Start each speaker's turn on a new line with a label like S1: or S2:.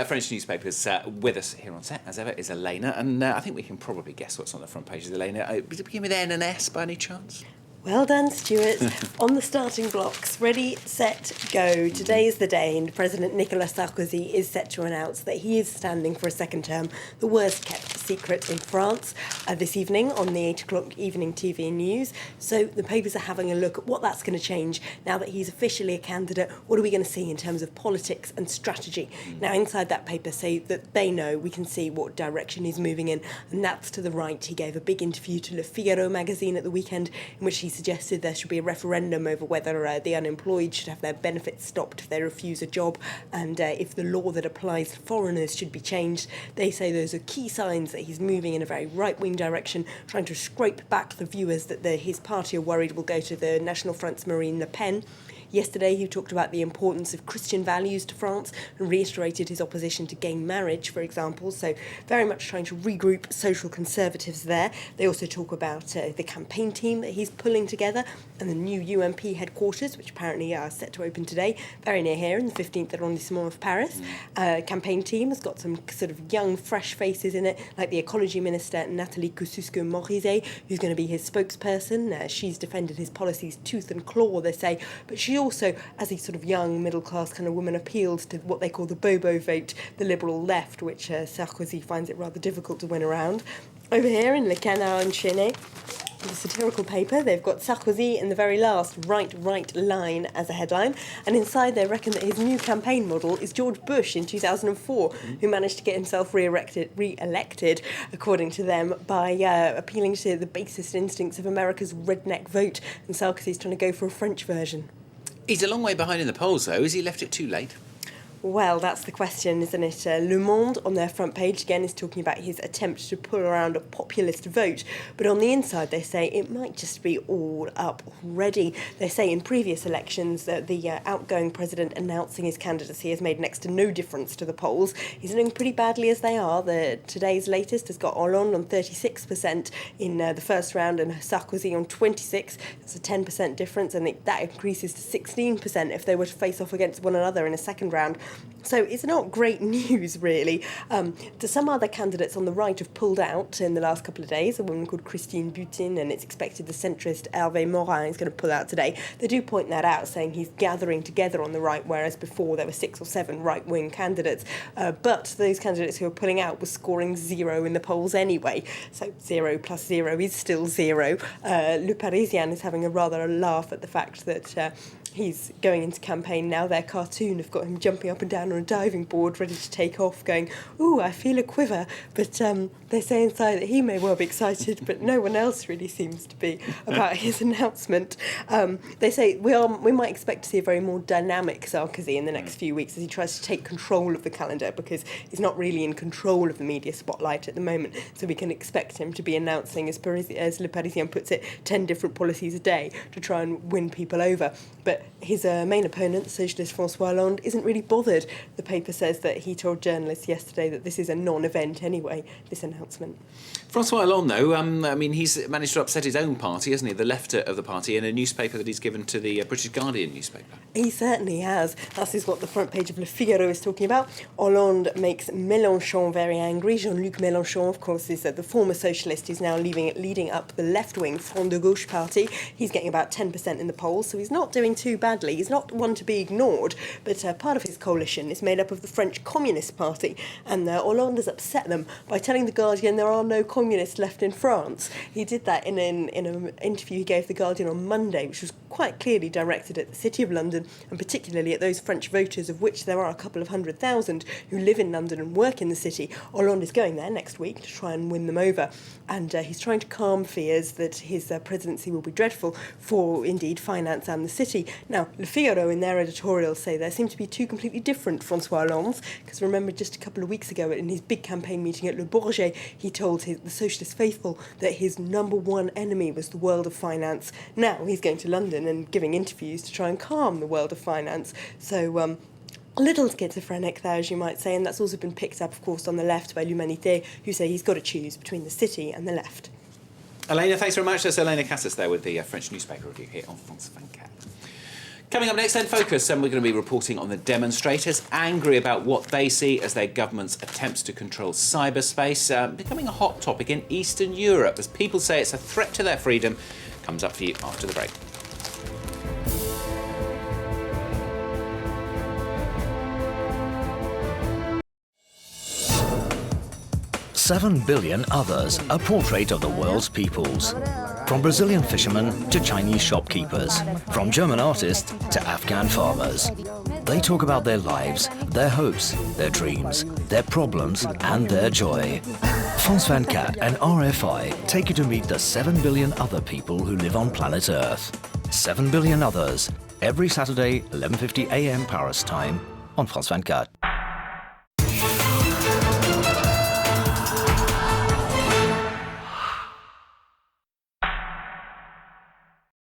S1: French newspapers with us here on set, as ever, is Elena, and I think we can probably guess what's on the front pages, Elena. Did it begin with N and S by any chance?
S2: Well done, Stuart. On the starting blocks, ready, set, go. Today is the day, and President Nicolas Sarkozy is set to announce that he is standing for a second term, the worst kept secret in France, this evening on the 8 o'clock evening TV news. So the papers are having a look at what that's going to change now that he's officially a candidate. What are we going to see in terms of politics and strategy? Now, inside that paper say that they know, we can see what direction he's moving in, and that's to the right. He gave a big interview to Le Figaro magazine at the weekend in which he suggested there should be a referendum over whether the unemployed should have their benefits stopped if they refuse a job, and if the law that applies to foreigners should be changed. They say those are key signs that he's moving in a very right-wing direction, trying to scrape back the viewers that his party are worried will go to the National Front's Marine Le Pen. Yesterday, he talked about the importance of Christian values to France and reiterated his opposition to gay marriage, for example. So very much trying to regroup social conservatives there. They also talk about the campaign team that he's pulling together and the new UMP headquarters, which apparently are set to open today, very near here in the 15th arrondissement of Paris. Campaign team has got some sort of young, fresh faces in it, like the ecology minister, Nathalie Kosciusko-Morizet, who's going to be his spokesperson. She's defended his policies tooth and claw, they say, but she also, as a sort of young, middle-class kind of woman, appealed to what they call the Bobo vote, the liberal left, which Sarkozy finds it rather difficult to win around. Over here in Le Canard Enchaîné, the satirical paper, they've got Sarkozy in the very last right line as a headline, and inside they reckon that his new campaign model is George Bush in 2004, who managed to get himself re-elected, according to them, by appealing to the basest instincts of America's redneck vote, and Sarkozy's trying to go for a French version.
S1: He's a long way behind in the polls, though. Has he left it too late?
S2: Well, that's the question, isn't it? Le Monde, on their front page, again, is talking about his attempt to pull around a populist vote. But on the inside, they say it might just be all up already. They say in previous elections that the outgoing president announcing his candidacy has made next to no difference to the polls. He's doing pretty badly as they are. Today's latest has got Hollande on 36% in the first round and Sarkozy on 26%. That's a 10% difference, and that increases to 16% if they were to face off against one another in a second round. So it's not great news, really. Some other candidates on the right have pulled out in the last couple of days. A woman called Christine Butin, and it's expected the centrist Hervé Morin is going to pull out today. They do point that out, saying he's gathering together on the right, whereas before there were 6 or 7 right-wing candidates. But those candidates who are pulling out were scoring 0 in the polls anyway. So 0 plus 0 is still 0. Le Parisien is having a laugh at the fact that he's going into campaign now. Their cartoon have got him jumping up and down on a diving board, ready to take off, going, "Ooh, I feel a quiver." But they say inside that he may well be excited, but no one else really seems to be about his announcement. They say we might expect to see a very more dynamic Sarkozy in the next few weeks as he tries to take control of the calendar, because he's not really in control of the media spotlight at the moment. So we can expect him to be announcing, as Le Parisien puts it, 10 different policies a day to try and win people over. But his main opponent, socialist François Hollande, isn't really bothered. The paper says that he told journalists yesterday that this is a non-event anyway, this announcement.
S1: François Hollande, though, he's managed to upset his own party, hasn't he? The left of the party, in a newspaper that he's given to the British Guardian newspaper.
S2: He certainly has. That is what the front page of Le Figaro is talking about. Hollande makes Mélenchon very angry. Jean-Luc Mélenchon, of course, is the former socialist who's now leading up the left-wing Front de Gauche party. He's getting about 10% in the polls, so he's not doing too badly. He's not one to be ignored, but part of his coalition is made up of the French Communist Party, and Hollande has upset them by telling The Guardian there are no communists left in France. He did that in an interview he gave The Guardian on Monday, which was quite clearly directed at the City of London, and particularly at those French voters, of which there are a couple of 100,000 who live in London and work in the city. Hollande is going there next week to try and win them over, and he's trying to calm fears that his presidency will be dreadful for, indeed, finance and the city. Now, Le Figaro, in their editorial, say there seem to be two completely different François Hollandes, because remember just a couple of weeks ago in his big campaign meeting at Le Bourget, he told the socialist faithful that his number one enemy was the world of finance. Now he's going to London and giving interviews to try and calm the world of finance. So a little schizophrenic there, as you might say, and that's also been picked up, of course, on the left by L'Humanité, who say he's got to choose between the city and the left.
S1: Elena, thanks very much. That's Elena Casas there with the French newspaper review here on France 24. Coming up next then, Focus, and we're going to be reporting on the demonstrators angry about what they see as their government's attempts to control cyberspace, becoming a hot topic in Eastern Europe as people say it's a threat to their freedom. Comes up for you after the break.
S3: "7 Billion Others", a portrait of the world's peoples. From Brazilian fishermen to Chinese shopkeepers, from German artists to Afghan farmers. They talk about their lives, their hopes, their dreams, their problems and their joy. France 24 and RFI take you to meet the 7 billion other people who live on planet Earth. 7 Billion Others, every Saturday, 11:50 AM Paris time on France 24.